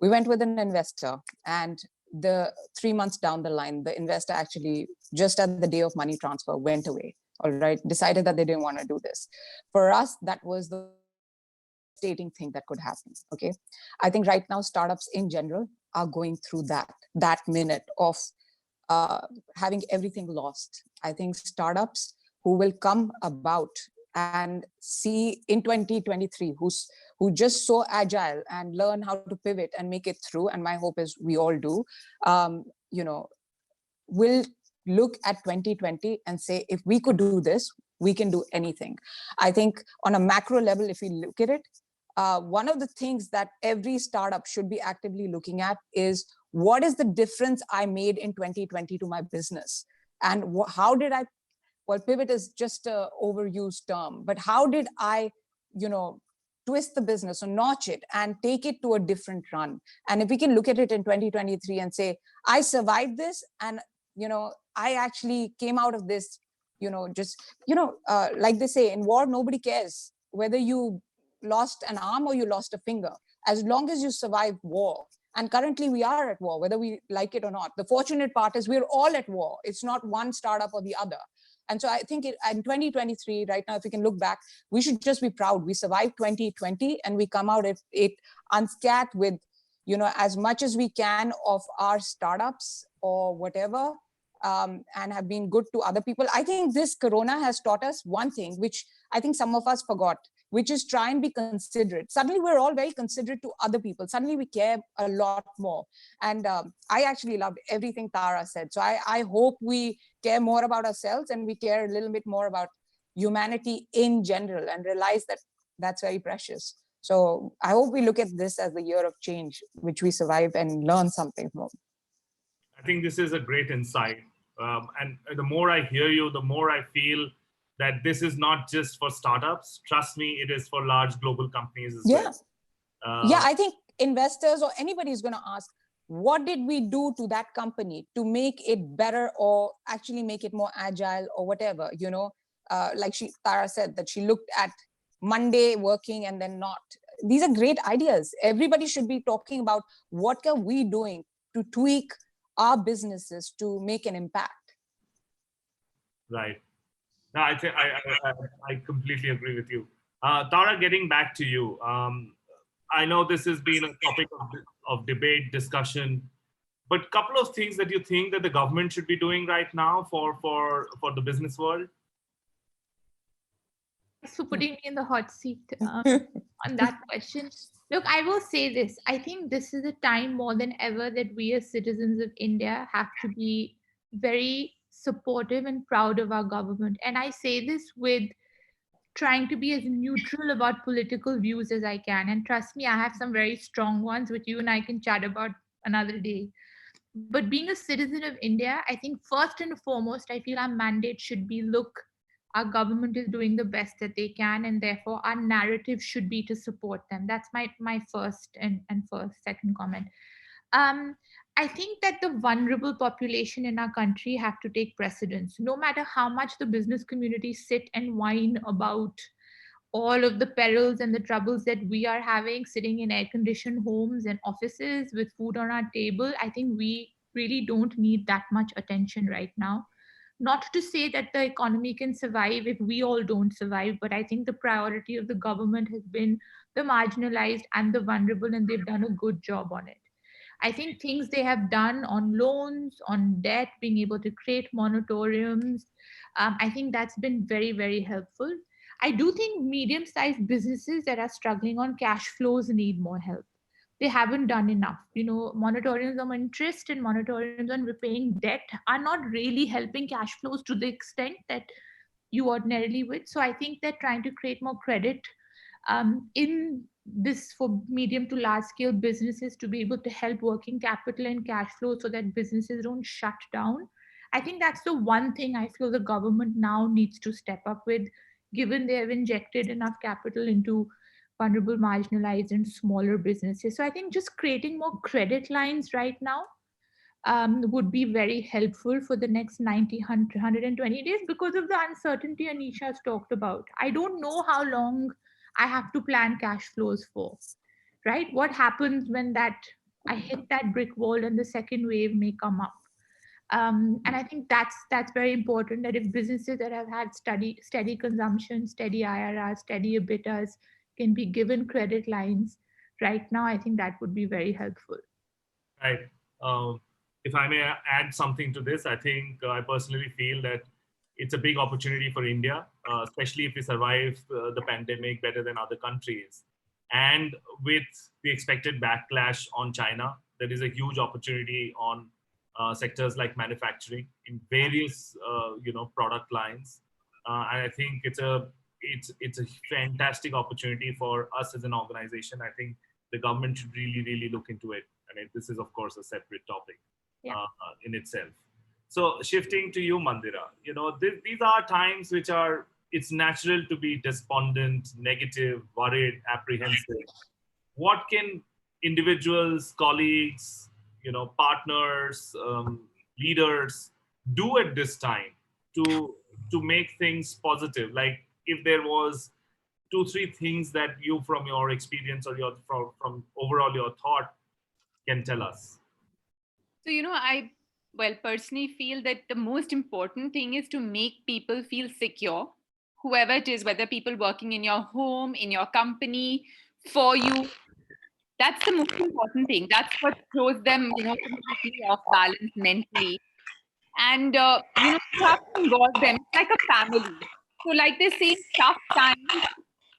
We went with an investor, and the 3 months down the line, the investor actually, just at the day of money transfer, went away. All right, decided that they didn't want to do this. For us, that was the devastating thing that could happen. Okay, I think right now startups in general are going through that minute of having everything lost. I think startups who will come about and see in 2023 who just so agile and learn how to pivot and make it through, and my hope is we all do, will look at 2020 and say, if we could do this, we can do anything. I think on a macro level, if we look at it, one of the things that every startup should be actively looking at is, what is the difference I made in 2020 to my business? And how did I, well, pivot is just an overused term, but how did I, twist the business or notch it and take it to a different run? And if we can look at it in 2023 and say, I survived this, and, I actually came out of this, like they say, in war, nobody cares whether you lost an arm or you lost a finger, as long as you survive war. And currently we are at war, whether we like it or not. The fortunate part is we're all at war. It's not one startup or the other. And so I think in 2023, right now, if we can look back, we should just be proud. We survived 2020 and we come out it unscathed with, as much as we can of our startups or whatever, and have been good to other people. I think this Corona has taught us one thing, which I think some of us forgot, which is try and be considerate. Suddenly we're all very considerate to other people. Suddenly we care a lot more. And I actually loved everything Tara said. So I hope we care more about ourselves and we care a little bit more about humanity in general and realize that that's very precious. So I hope we look at this as the year of change, which we survive and learn something from. I think this is a great insight. And the more I hear you, the more I feel that this is not just for startups. Trust me, it is for large global companies as well. Yeah, I think investors or anybody is going to ask, what did we do to that company to make it better or actually make it more agile or whatever, like Tara said, that she looked at Monday working and then not. These are great ideas. Everybody should be talking about what are we doing to tweak our businesses to make an impact. Right. No, I think I completely agree with you. Tara, getting back to you, I know this has been a topic of debate, discussion, but couple of things that you think that the government should be doing right now for the business world. Thanks for putting me in the hot seat on that question. Look, I will say this. I think this is a time more than ever that we as citizens of India have to be very supportive and proud of our government. And I say this with trying to be as neutral about political views as I can. And trust me, I have some very strong ones, which you and I can chat about another day. But being a citizen of India, I think first and foremost, I feel our mandate should be, look, our government is doing the best that they can, and therefore our narrative should be to support them. That's my first and second comment. I think that the vulnerable population in our country have to take precedence. No matter how much the business community sit and whine about all of the perils and the troubles that we are having sitting in air-conditioned homes and offices with food on our table, I think we really don't need that much attention right now. Not to say that the economy can survive if we all don't survive, but I think the priority of the government has been the marginalized and the vulnerable, and they've done a good job on it. I think things they have done on loans, on debt, being able to create moratoriums, I think that's been very, very helpful. I do think medium-sized businesses that are struggling on cash flows need more help. They haven't done enough. Moratoriums on interest and moratoriums on repaying debt are not really helping cash flows to the extent that you ordinarily would. So I think they're trying to create more credit in this for medium to large scale businesses to be able to help working capital and cash flow so that businesses don't shut down. I think that's the one thing I feel the government now needs to step up with, given they have injected enough capital into vulnerable, marginalized, and smaller businesses. So I think just creating more credit lines right now would be very helpful for the next 90, 120 days because of the uncertainty Anisha has talked about. I don't know how long I have to plan cash flows for, right? What happens when I hit that brick wall and the second wave may come up? And I think that's very important, that if businesses that have had steady consumption, steady IRR, steady EBITDAs can be given credit lines right now, I think that would be very helpful. Right. If I may add something to this, I think I personally feel that it's a big opportunity for India, especially if we survive the pandemic better than other countries. And with the expected backlash on China, there is a huge opportunity on sectors like manufacturing in various product lines. And I think it's a fantastic opportunity for us as an organization. I think the government should really look into it. I mean, this is of course a separate topic in itself. So shifting to you, Mandira, these are times which it's natural to be despondent, negative, worried, apprehensive. What can individuals, colleagues, partners, leaders do at this time to make things positive? Like if there was 2-3 things that you, from your experience or from overall your thought, can tell us. So, I personally feel that the most important thing is to make people feel secure, whoever it is, whether people working in your home, in your company, for you. That's the most important thing. That's what throws them, completely off balance mentally. And, you have to involve them. It's like a family. So like they say, tough times,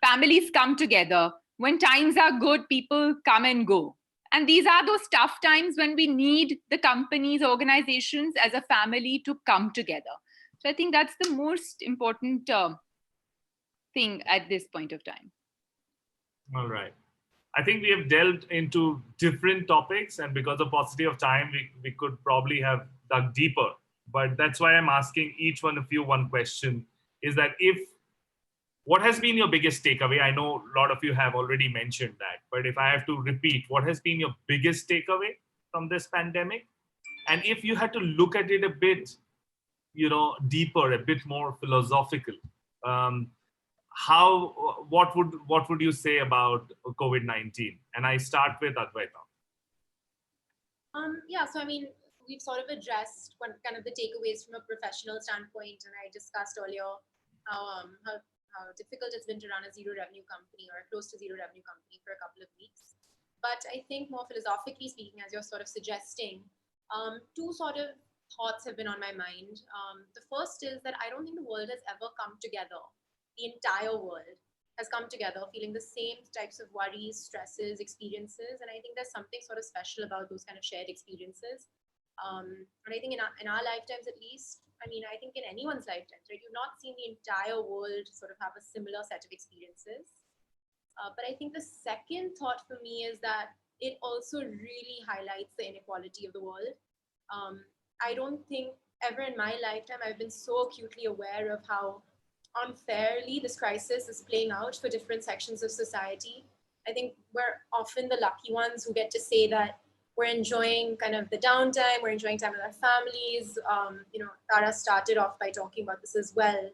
families come together. When times are good, people come and go. And these are those tough times when we need the companies, organizations as a family to come together. So I think that's the most important thing at this point of time. All right. I think we have delved into different topics, and because of paucity of time, we could probably have dug deeper. But that's why I'm asking each one of you one question, is that what has been your biggest takeaway? I know a lot of you have already mentioned that, but if I have to repeat, what has been your biggest takeaway from this pandemic? And if you had to look at it a bit, deeper, a bit more philosophical, what would you say about COVID-19? And I start with Advaita. Yeah, so I mean, we've sort of addressed kind of the takeaways from a professional standpoint, and I discussed earlier how difficult it's been to run a zero revenue company or a close to zero revenue company for a couple of weeks. But I think more philosophically speaking, as you're sort of suggesting, two sort of thoughts have been on my mind. The first is that I don't think the world has ever come together. The entire world has come together feeling the same types of worries, stresses, experiences. And I think there's something sort of special about those kind of shared experiences. And I think in our lifetimes, at least, I mean, I think in anyone's lifetimes, right, you've not seen the entire world sort of have a similar set of experiences. But I think the second thought for me is that it also really highlights the inequality of the world. I don't think ever in my lifetime I've been so acutely aware of how unfairly this crisis is playing out for different sections of society. I think we're often the lucky ones who get to say that we're enjoying kind of the downtime, we're enjoying time with our families. Tara started off by talking about this as well.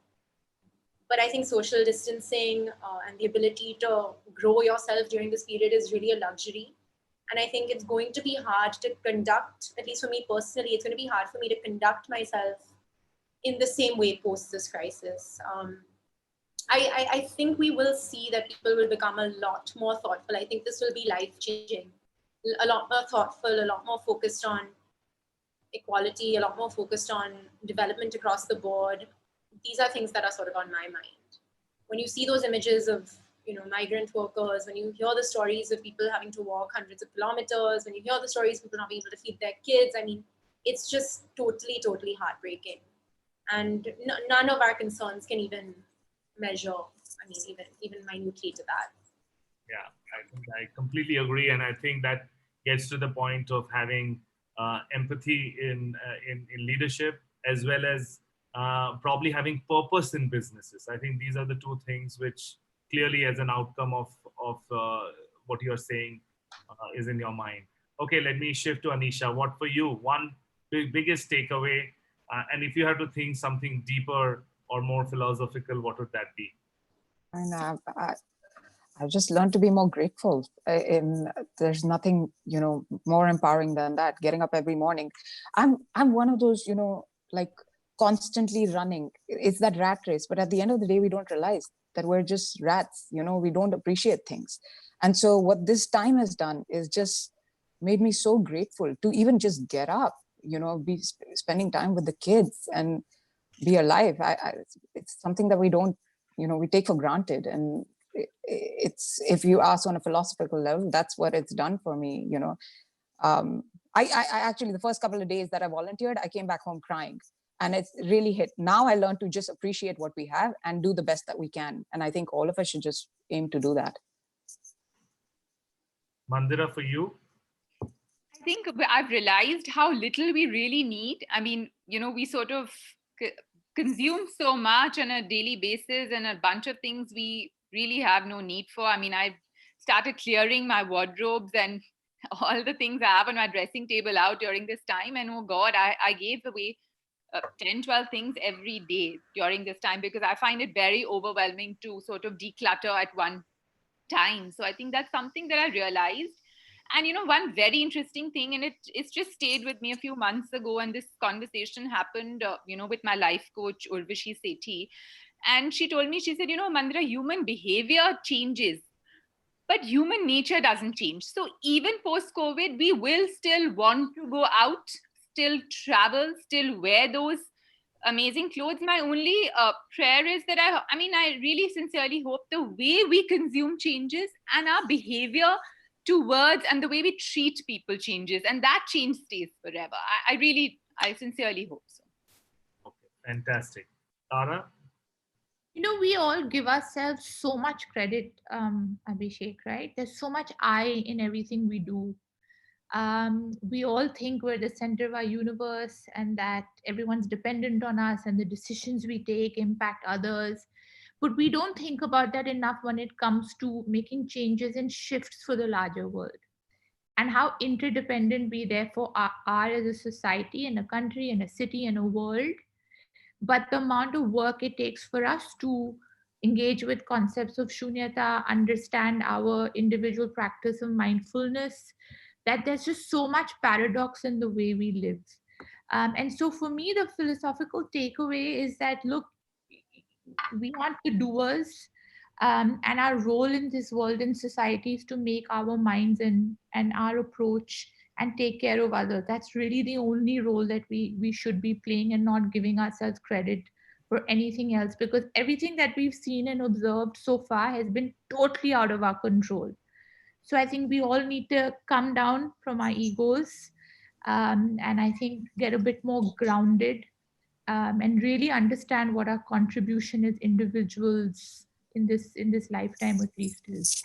But I think social distancing and the ability to grow yourself during this period is really a luxury. And I think it's going to be hard to conduct, at least for me personally, it's going to be hard for me to conduct myself in the same way post this crisis. I think we will see that people will become a lot more thoughtful. I think this will be life-changing, a lot more thoughtful, a lot more focused on equality, a lot more focused on development across the board. These are things that are sort of on my mind. When you see those images of migrant workers, when you hear the stories of people having to walk hundreds of kilometers, when you hear the stories of people not being able to feed their kids, I mean, it's just totally, totally heartbreaking. And none of our concerns can even measure, I mean, even minutely to that. Yeah, I think I completely agree. And I think that gets to the point of having empathy in leadership, as well as probably having purpose in businesses. I think these are the two things which clearly, as an outcome of what you're saying, is in your mind. Okay, let me shift to Anisha. What for you? One biggest takeaway, and if you had to think something deeper or more philosophical, what would that be? And I've just learned to be more grateful. There's nothing, more empowering than that. Getting up every morning. I'm one of those, like constantly running. It's that rat race. But at the end of the day, we don't realize that we're just rats. We don't appreciate things. And so what this time has done is just made me so grateful to even just get up, be spending time with the kids and be alive. It's something that we don't, we take for granted. And it's, if you ask on a philosophical level, that's what it's done for me. I actually, the first couple of days that I volunteered, I came back home crying, and it's really hit. Now I learned to just appreciate what we have and do the best that we can. And I think all of us should just aim to do that. Mandira, for you? I think I've realized how little we really need. I mean, we sort of consume so much on a daily basis, and a bunch of things we really have no need for. I mean, I've started clearing my wardrobes and all the things I have on my dressing table out during this time. And oh God, I gave away 10, 12 things every day during this time, because I find it very overwhelming to sort of declutter at one time. So I think that's something that I realized. And one very interesting thing, and it's just stayed with me a few months ago, and this conversation happened with my life coach Urvashi Sethi, and she told me, she said, Mandira, human behavior changes, but human nature doesn't change. So even post COVID, we will still want to go out, still travel, still wear those amazing clothes. My only prayer is that I really sincerely hope the way we consume changes, and our behavior towards and the way we treat people changes, and that change stays forever. I sincerely hope so. Okay, fantastic. Tara? We all give ourselves so much credit, Abhishek, right? There's so much I in everything we do. We all think we're the center of our universe and that everyone's dependent on us and the decisions we take impact others. But we don't think about that enough when it comes to making changes and shifts for the larger world, and how interdependent we therefore are as a society and a country and a city and a world. but the amount of work it takes for us to engage with concepts of shunyata, understand our individual practice of mindfulness, that there's just so much paradox in the way we live. And so for me, the philosophical takeaway is that, look, we want the doers, and our role in this world and society is to make our minds and our approach and take care of others. That's really the only role that we should be playing, and not giving ourselves credit for anything else, because everything that we've seen and observed so far has been totally out of our control. So I think we all need to come down from our egos, and I think get a bit more grounded, and really understand what our contribution as individuals in this lifetime at least is.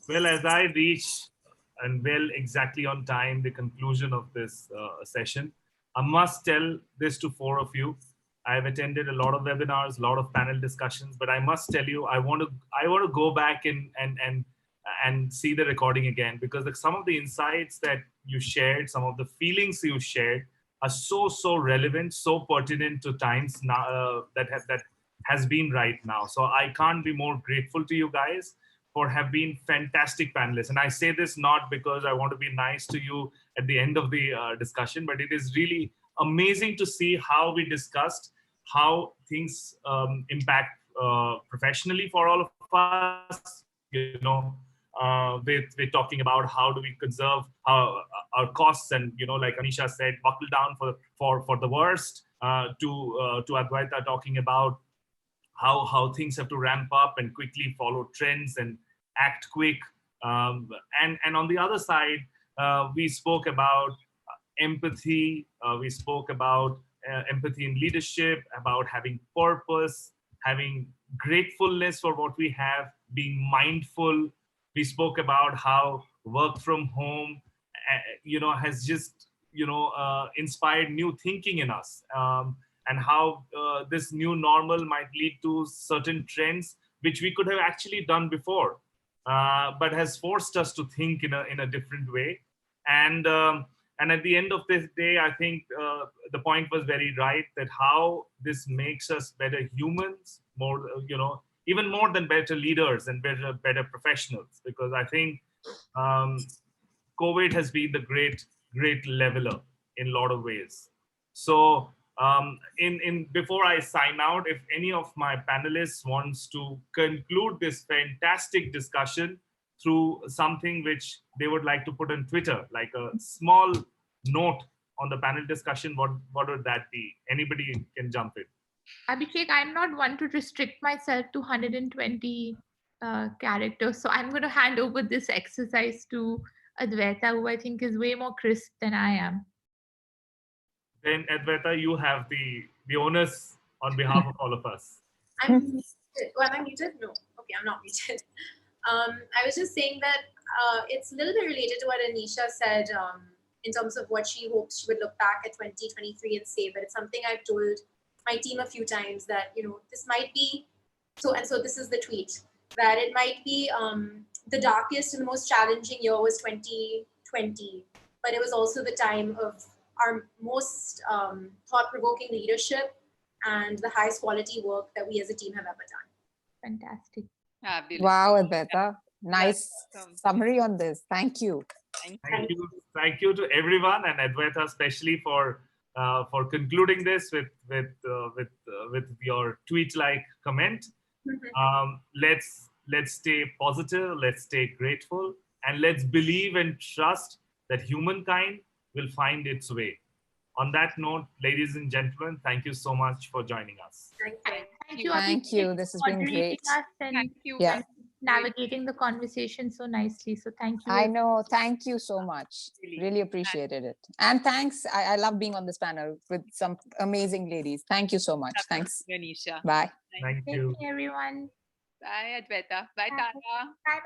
Well, as I reach, and well, exactly on time, the conclusion of this session, I must tell this to four of you. I've attended a lot of webinars, a lot of panel discussions, but I must tell you, I want to go back and see the recording again, because some of the insights that you shared, some of the feelings you shared, are so relevant, so pertinent to times now that has been right now. So I can't be more grateful to you guys for have been fantastic panelists. And I say this not because I want to be nice to you at the end of the discussion, but it is really amazing to see how we discussed how things impact professionally for all of us. With talking about how do we conserve our costs, and like Anisha said, buckle down for the worst. To Advaita talking about how things have to ramp up and quickly follow trends and act quick. And on the other side, we spoke about empathy. We spoke about empathy in leadership, about having purpose, having gratefulness for what we have, being mindful. We spoke about how work from home, has just, inspired new thinking in us, and how this new normal might lead to certain trends which we could have actually done before, but has forced us to think in a different way. And at the end of this day, I think the point was very right, that how this makes us better humans, more, even more than better leaders and better professionals, because I think COVID has been the great leveler in a lot of ways. So in before I sign out, if any of my panelists wants to conclude this fantastic discussion through something which they would like to put on Twitter, like a small note on the panel discussion, what would that be? Anybody can jump in. Abhishek, I'm not one to restrict myself to 120 characters, so I'm going to hand over this exercise to Advaita, who I think is way more crisp than I am. Then Advaita, you have the onus on behalf of all of us. I'm muted. Oh, am I muted? No. Okay, I'm not muted. I was just saying that it's a little bit related to what Anisha said in terms of what she hopes she would look back at 2023 and say, but it's something I've told my team a few times, that, this might be, so this is the tweet, that it might be the darkest and the most challenging year was 2020, but it was also the time of our most thought-provoking leadership and the highest quality work that we as a team have ever done. Fantastic. Fabulous. Wow, Advaita. Nice Awesome. summary on this. Thank you. Thank you to everyone, and Advaita especially for concluding this with your tweet-like comment. Let's stay positive, let's stay grateful, and let's believe and trust that humankind will find its way. On that note, ladies and gentlemen, thank you so much for joining us. Thank you. Thank you. This has been great. Thank you. Yeah. Navigating the conversation so nicely. So thank you. I know. Thank you so much. Really appreciated it. And thanks. I love being on this panel with some amazing ladies. Thank you so much. Thanks. Anisha. Bye. Thank Thank you. you, everyone. Bye, Advaita. Bye, Tara. Bye,